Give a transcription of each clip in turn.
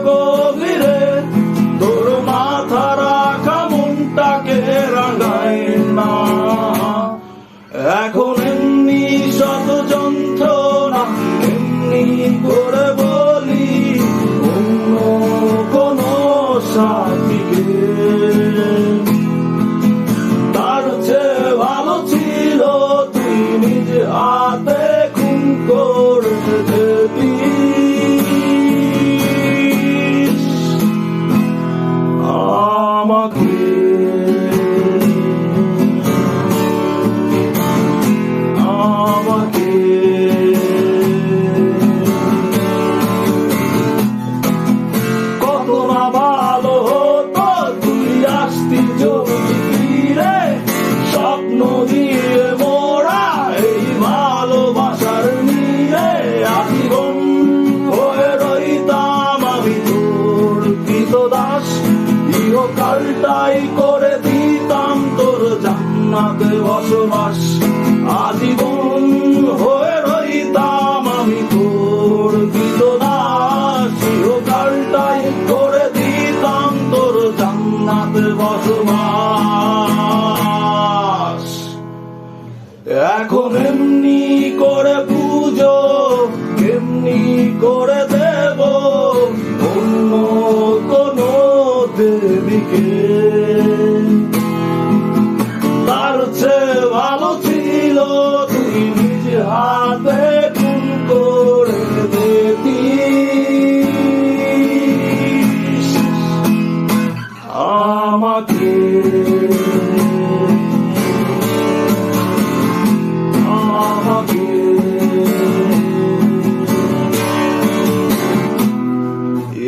গভীরে তোর মাথা রাখা মনটাকে রাঙায় না। এখন এমনি শত যন্ত্রণা এমনি করে বলি অন্য কোনো সাথীকে। তার চেয়ে ভালো ছিল তুই নিজে হাতে খুন করে দিতিস আমাকে। কত না ভালো হতো তুই আসতি যদি ফিরে, স্বপ্ন দিয়ে মোরা এই ভালোবাসার নিয়ে আজীবন হয়ে রইতাম আমি তোর কৃতদাস। ইহকালটাই করে দিতাম তোর জান্নাতে বসবাস। আজীবন হয়ে রইতাম আমি তোর কৃতদাস। ইহকালটাই করে দিতাম তোর জান্নাতে বসবাস। এখন এমনি করে পুজো এমনি করে দেব অন্য কোনো দেবীকে। তার চেয়ে ভালো ছিল তুই নিজে হাতে খুন করে দিতিস আমাকে।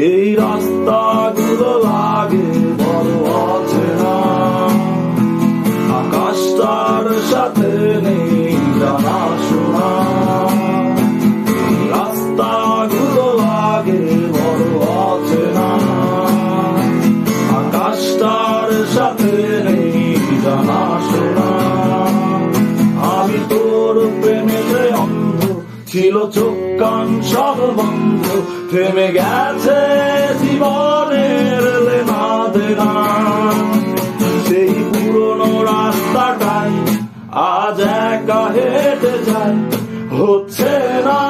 এই রাস্তাগুলো লাগে বড় অচেনা, আকাশটার সাথে নেই জানাশোনা। রাস্তাগুলো লাগে বড় অচেনা, আকাশটার সাথে নেই জানাশোনা। আমি তোর প্রেমেতে অন্ধ, ছিল চোখ কান সব বন্ধ। থেমে গেছে জীবনের লেনা দেনা, সেই পুরনো রাস্তাটাই আজ একা হেঁটে যায়। হচ্ছে না